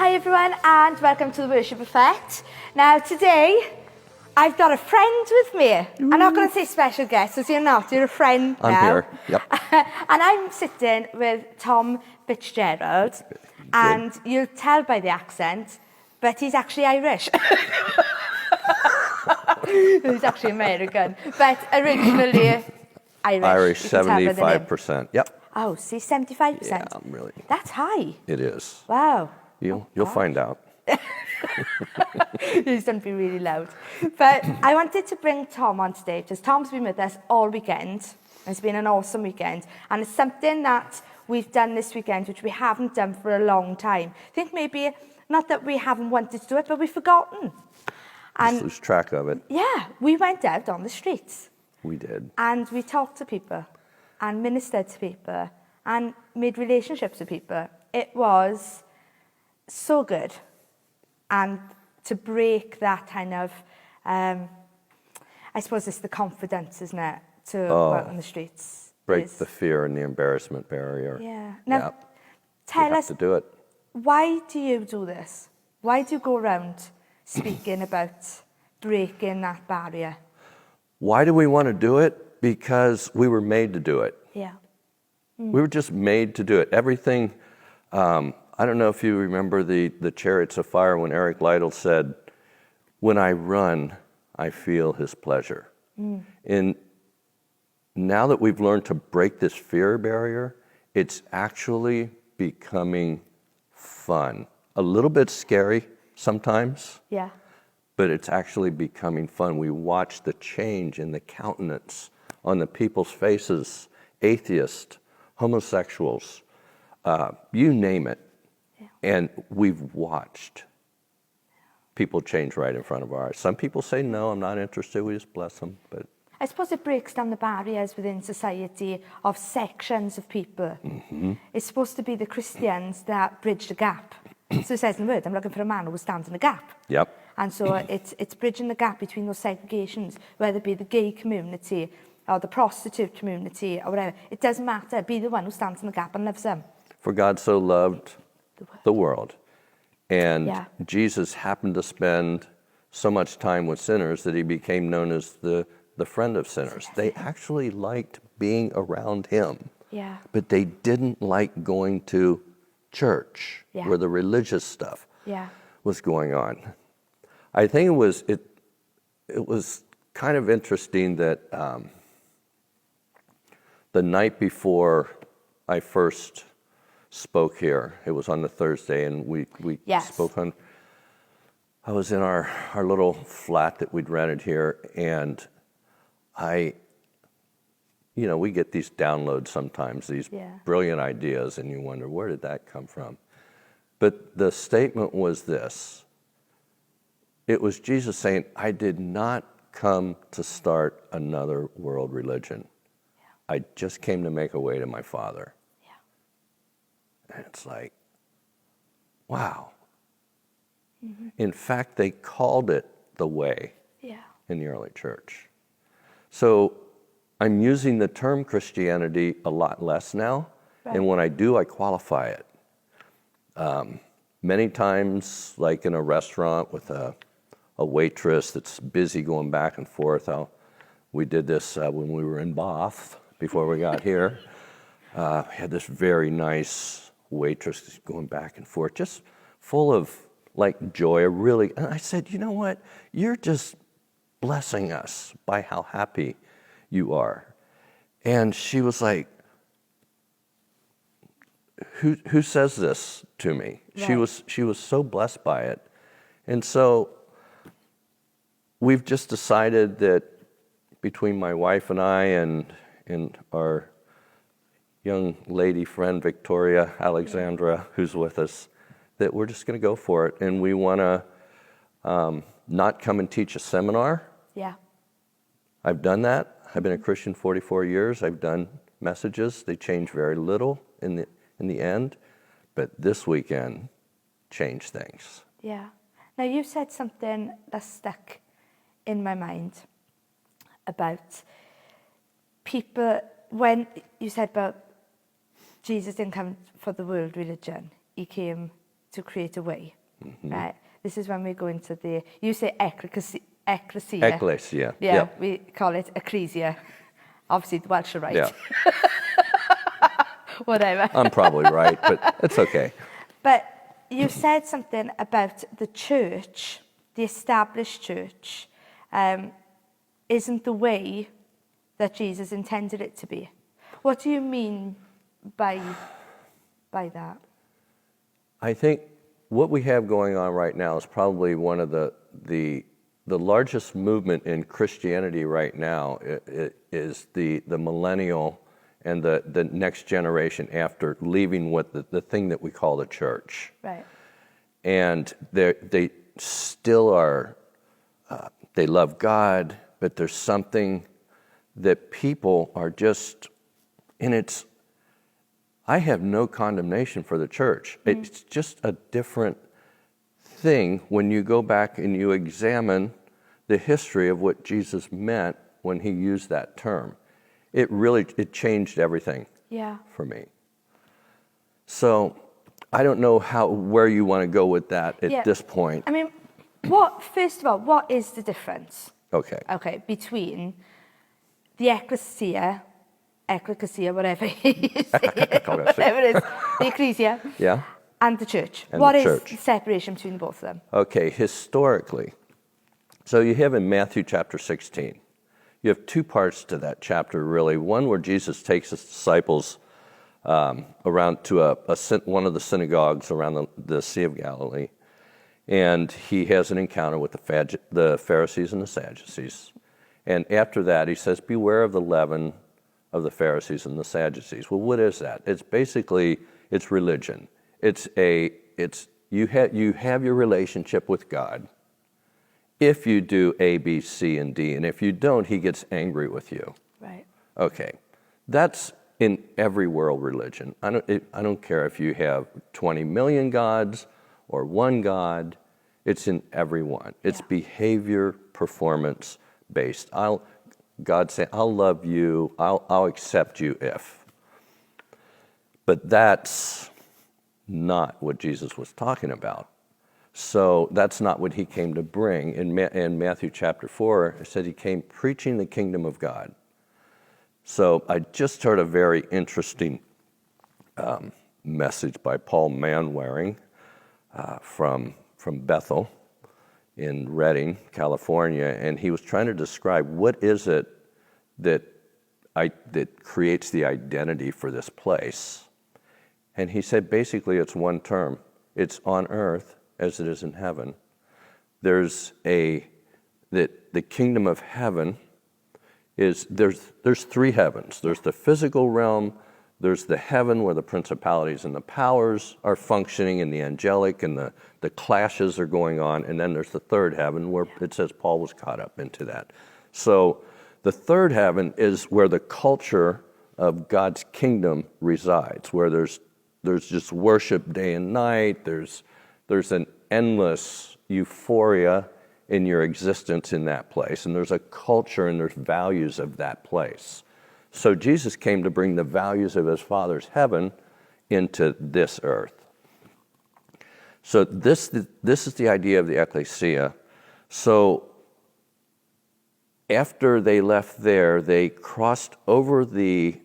Hi everyone and welcome to the Worship Effect. Now today I've got a friend with me. I'm not going to say special guest because you're not, you're a friend now. I'm here, yep. And I'm sitting with Tom Fitzgerald and you'll tell by the accent, but he's actually Irish. He's actually American, but originally Irish. Irish, 75%, yep. Oh, see, 75%? Yeah, really. That's high. It is. Wow. You'll find out. He's going to be really loud. But I wanted to bring Tom on stage because Tom's been with us all weekend. It's been an awesome weekend. And it's something that we've done this weekend which we haven't done for a long time. I think maybe, not that we haven't wanted to do it, but we've forgotten. And just lose track of it. Yeah, we went out on the streets. We did. And we talked to people and ministered to people and made relationships with people. It was so good. And to break that kind of, I suppose it's the confidence, isn't it, to go out on the streets. Break the fear and the embarrassment barrier. Yeah. Now, yep. tell us, to do it. Why do you do this? Why do you go around speaking about breaking that barrier? Why do we want to do it? Because we were made to do it. Yeah. We were just made to do it. Everything, I don't know if you remember the Chariots of Fire when Eric Liddell said, "When I run, I feel his pleasure." And now that we've learned to break this fear barrier, it's actually becoming fun. A little bit scary sometimes. Yeah. But it's actually becoming fun. We watch the change in the countenance on the people's faces, atheists, homosexuals, you name it. Yeah. And we've watched people change right in front of our eyes. Some people say, no, I'm not interested, we just bless them. But I suppose it breaks down the barriers within society of sections of people. Mm-hmm. It's supposed to be the Christians that bridge the gap. So it says in the word, I'm looking for a man who will stand in the gap. Yep. And so it's bridging the gap between those segregations, whether it be the gay community or the prostitute community or whatever. It doesn't matter. Be the one who stands in the gap and loves them. For God so loved the world. And yeah. Jesus happened to spend so much time with sinners that he became known as the friend of sinners. They actually liked being around him. Yeah. But they didn't like going to church where the religious stuff was going on. I think it was kind of interesting that the night before I first spoke here, it was on the Thursday, and we spoke on, I was in our little flat that we'd rented here, and we get these downloads sometimes, these brilliant ideas, and you wonder, where did that come from? But the statement was this. It was Jesus saying, I did not come to start another world religion. Yeah. I just came to make a way to my Father. Yeah. And it's like, wow. Mm-hmm. In fact, they called it the way in the early church. So I'm using the term Christianity a lot less now, and when I do, I qualify it. Many times, like in a restaurant with a waitress that's busy going back and forth. We did this when we were in Bath before we got here. We had this very nice waitress going back and forth, just full of like joy, and I said, you know what? You're just blessing us by how happy you are. And she was like, who says this to me? Right. She was so blessed by it. And so we've just decided that between my wife and I and our young lady friend Victoria Alexandra, who's with us, that we're just going to go for it. And we want to not come and teach a seminar. Yeah. I've done that. I've been a Christian 44 years. I've done messages. They change very little in the end, but this weekend changed things. Yeah. Now you said something that stuck in my mind about people, when you said about Jesus didn't come for the world religion, he came to create a way, right? This is when we go into you say Ekklesia. Ekklesia. Yeah, we call it Ekklesia. Obviously, the Welsh are right. Yeah. Whatever. I'm probably right, but it's okay. But you said something about the church, the established church, isn't the way that Jesus intended it to be. What do you mean by that? I think what we have going on right now is probably one of the largest movement in Christianity right now. It is the millennial and the next generation after leaving the thing that we call the church. Right. And they still are, they love God, but there's something that people are just, and I have no condemnation for the church. It's just a different thing when you go back and you examine the history of what Jesus meant when he used that term. It changed everything for me. So I don't know where you want to go with that at this point. I mean, first of all, what is the difference? Okay, between the Ekklesia, whatever you say, whatever it is, the Ekklesia, and the church. What is the separation between both of them? Okay, historically, so you have in Matthew chapter 16, you have two parts to that chapter, really. One where Jesus takes his disciples around to one of the synagogues around the Sea of Galilee, and he has an encounter with the Pharisees and the Sadducees. And after that, he says, beware of the leaven of the Pharisees and the Sadducees. Well, what is that? It's basically, it's religion. You have your relationship with God if you do A, B, C, and D. And if you don't, he gets angry with you. Right. Okay. That's in every world religion. I don't care if you have 20 million gods or one God. It's in every one. It's behavior, performance based. God say, I'll love you, I'll accept you if. But that's not what Jesus was talking about. So that's not what he came to bring. In Matthew chapter 4, it said he came preaching the kingdom of God. So I just heard a very interesting message by Paul Manwaring from Bethel in Redding, California, and he was trying to describe what is it that creates the identity for this place. And he said basically it's one term. It's on earth as it is in heaven. There's the kingdom of heaven is there's three heavens. There's the physical realm, there's the heaven where the principalities and the powers are functioning and the angelic and the clashes are going on, and then there's the third heaven where it says Paul was caught up into that. So the third heaven is where the culture of God's kingdom resides, where there's just worship day and night, there's an endless euphoria in your existence in that place, and there's a culture and there's values of that place. So Jesus came to bring the values of his Father's heaven into this earth. So this is the idea of the Ekklesia. So after they left there, they crossed over the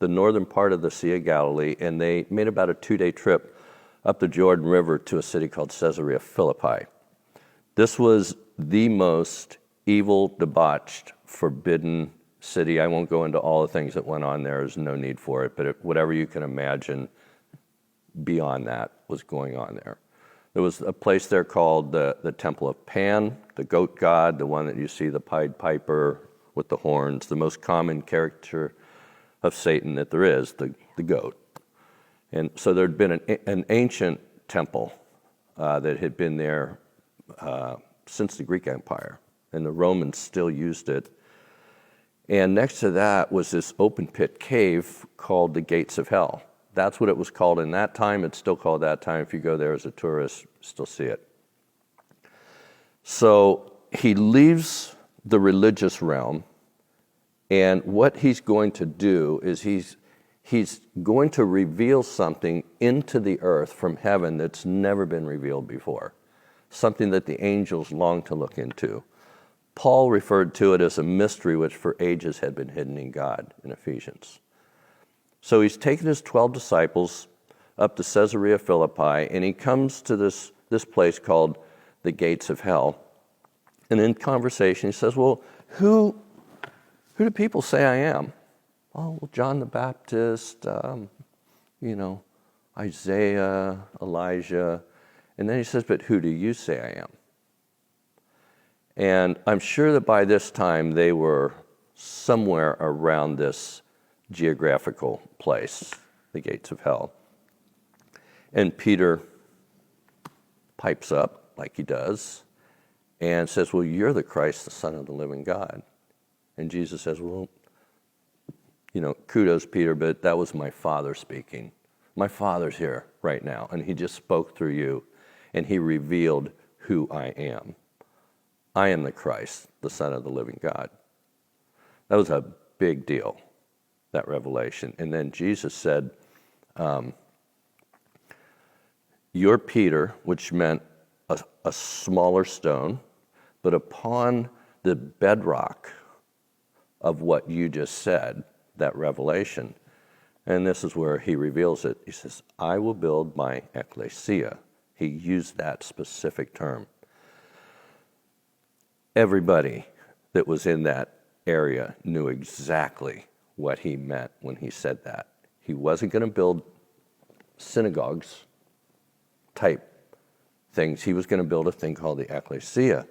northern part of the Sea of Galilee, and they made about a 2-day trip up the Jordan River to a city called Caesarea Philippi. This was the most evil, debauched, forbidden city. I won't go into all the things that went on there. There's no need for it, but whatever you can imagine beyond that was going on there. There was a place there called the Temple of Pan, the goat god, the one that you see, the Pied Piper with the horns, the most common caricature of Satan that there is, the goat. And so there had been an ancient temple that had been there since the Greek Empire, and the Romans still used it. And next to that was this open pit cave called the Gates of Hell. That's what it was called in that time. It's still called that time. If you go there as a tourist, you still see it. So he leaves the religious realm, and what he's going to do is He's going to reveal something into the earth from heaven that's never been revealed before, something that the angels long to look into. Paul referred to it as a mystery which for ages had been hidden in God in Ephesians. So he's taken his 12 disciples up to Caesarea Philippi, and he comes to this place called the Gates of Hell. And in conversation, he says, well, who do people say I am? Oh, well, John the Baptist, Isaiah, Elijah. And then he says, but who do you say I am? And I'm sure that by this time they were somewhere around this geographical place, the Gates of Hell. And Peter pipes up, like he does, and says, well, you're the Christ, the Son of the living God. And Jesus says, well, kudos, Peter, but that was my Father speaking. My Father's here right now, and he just spoke through you, and he revealed who I am. I am the Christ, the Son of the living God. That was a big deal, that revelation. And then Jesus said, you're Peter, which meant a smaller stone, but upon the bedrock of what you just said, that revelation, and this is where he reveals it. He says, I will build my Ekklesia. He used that specific term. Everybody that was in that area knew exactly what he meant when he said that. He wasn't going to build synagogues type things. He was going to build a thing called the Ekklesia.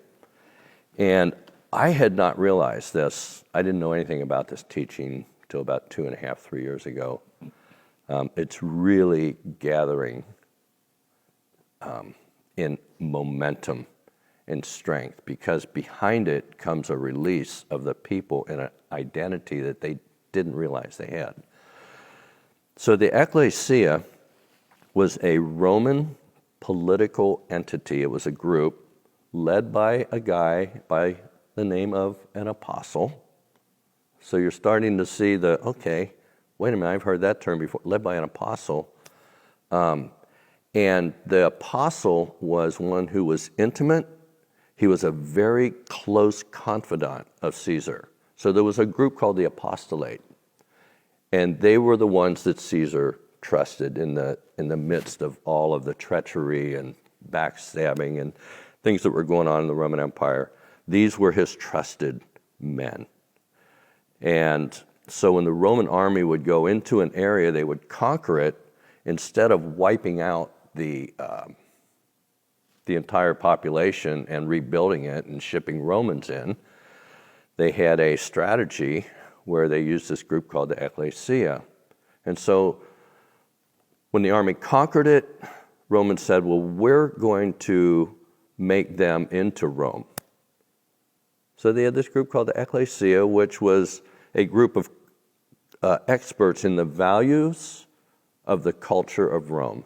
And I had not realized this. I didn't know anything about this teaching until about 2.5, 3 years ago. It's really gathering in momentum and strength, because behind it comes a release of the people in an identity that they didn't realize they had. So the Ekklesia was a Roman political entity. It was a group led by a guy by the name of an apostle. So you're starting to see okay, wait a minute, I've heard that term before, led by an apostle. And the apostle was one who was intimate. He was a very close confidant of Caesar. So there was a group called the apostolate, and they were the ones that Caesar trusted in the midst of all of the treachery and backstabbing and things that were going on in the Roman Empire. These were his trusted men. And so when the Roman army would go into an area, they would conquer it. Instead of wiping out the entire population and rebuilding it and shipping Romans in, they had a strategy where they used this group called the Ekklesia. And so when the army conquered it, Romans said, well, we're going to make them into Rome. So they had this group called the Ekklesia, which was a group of experts in the values of the culture of Rome.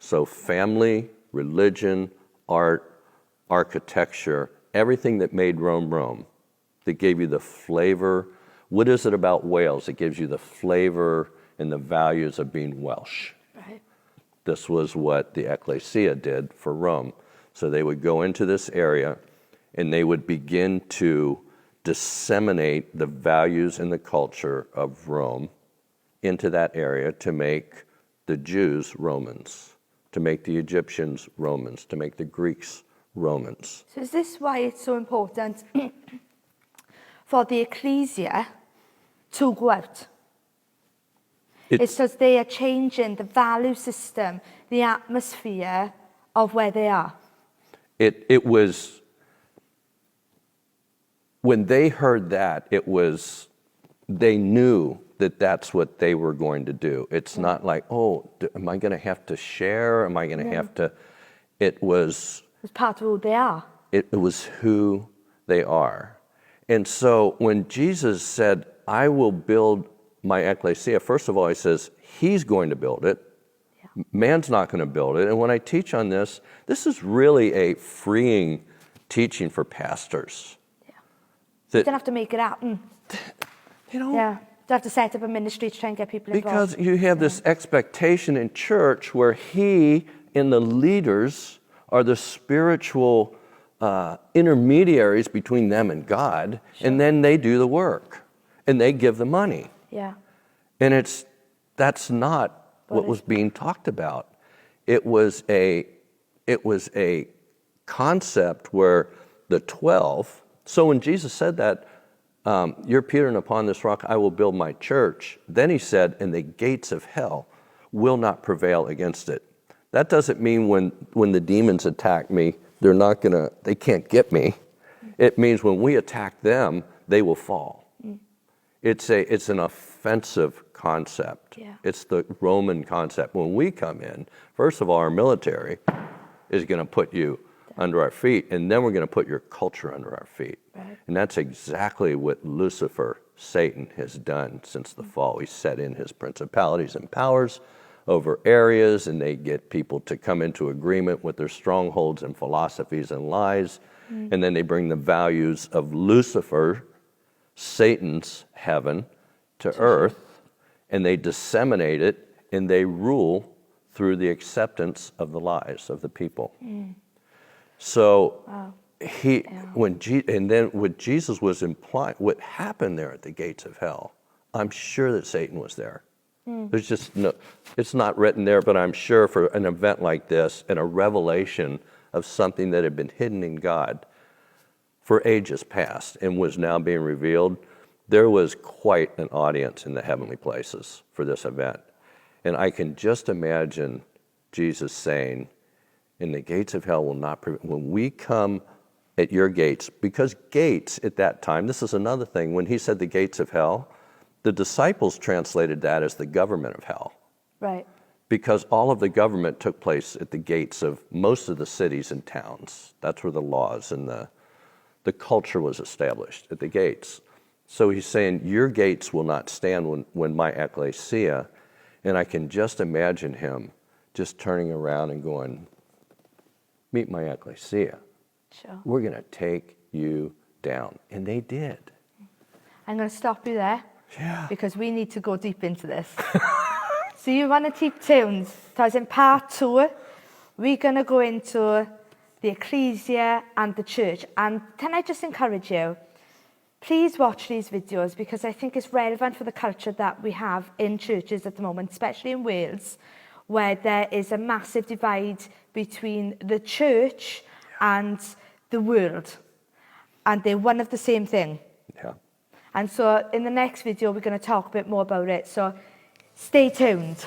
So family, religion, art, architecture, everything that made Rome Rome, that gave you the flavor. What is it about Wales that gives you the flavor and the values of being Welsh? Right. This was what the Ekklesia did for Rome. So they would go into this area and they would begin to disseminate the values and the culture of Rome into that area to make the Jews Romans, to make the Egyptians Romans, to make the Greeks Romans. So is this why it's so important for the Ekklesia to go out? It's because they are changing the value system, the atmosphere of where they are. It was, when they heard that, they knew that that's what they were going to do. It's not like, oh, am I going to have to share? Am I going to have to? It was part of who they are. It was who they are. And so when Jesus said, I will build my Ekklesia, first of all, he says, he's going to build it. Yeah. Man's not going to build it. And when I teach on this is really a freeing teaching for pastors. Yeah. You don't have to make it happen. You know? Yeah. you have to set up a ministry to try and get people involved? Because you have this expectation in church where he and the leaders are the spiritual intermediaries between them and God, and then they do the work, and they give the money. Yeah. And that's not what was being talked about. It was a concept where the 12, so when Jesus said that, you're Peter, and upon this rock I will build my church, then he said, and the gates of hell will not prevail against it. That doesn't mean when the demons attack me, they can't get me. It means when we attack them, they will fall. It's an offensive concept. Yeah. It's the Roman concept. When we come in, first of all, our military is going to put you under our feet, and then we're going to put your culture under our feet. Right. And that's exactly what Lucifer, Satan, has done since the fall. He set in his principalities and powers over areas, and they get people to come into agreement with their strongholds and philosophies and lies, and then they bring the values of Lucifer, Satan's heaven, to earth, and they disseminate it, and they rule through the acceptance of the lies of the people. So what Jesus was implying, what happened there at the gates of hell, I'm sure that Satan was there. There's just no, it's not written there, but I'm sure for an event like this and a revelation of something that had been hidden in God for ages past and was now being revealed, there was quite an audience in the heavenly places for this event. And I can just imagine Jesus saying, "In the gates of hell will not prevail." When we come at your gates, because gates at that time, this is another thing, when he said the gates of hell, the disciples translated that as the government of hell. Right. Because all of the government took place at the gates of most of the cities and towns. That's where the laws and the culture was established, at the gates. So he's saying, your gates will not stand when my Ekklesia, and I can just imagine him just turning around and going, meet my Ekklesia. Sure. We're going to take you down. And they did. I'm going to stop you there. Yeah. Because we need to go deep into this. So you want to keep tuned. Because in part 2, we're going to go into the Ekklesia and the church. And can I just encourage you, please watch these videos, because I think it's relevant for the culture that we have in churches at the moment, especially in Wales, where there is a massive divide between the church and the world. And they're one of the same thing. Yeah. And so in the next video, we're going to talk a bit more about it. So stay tuned.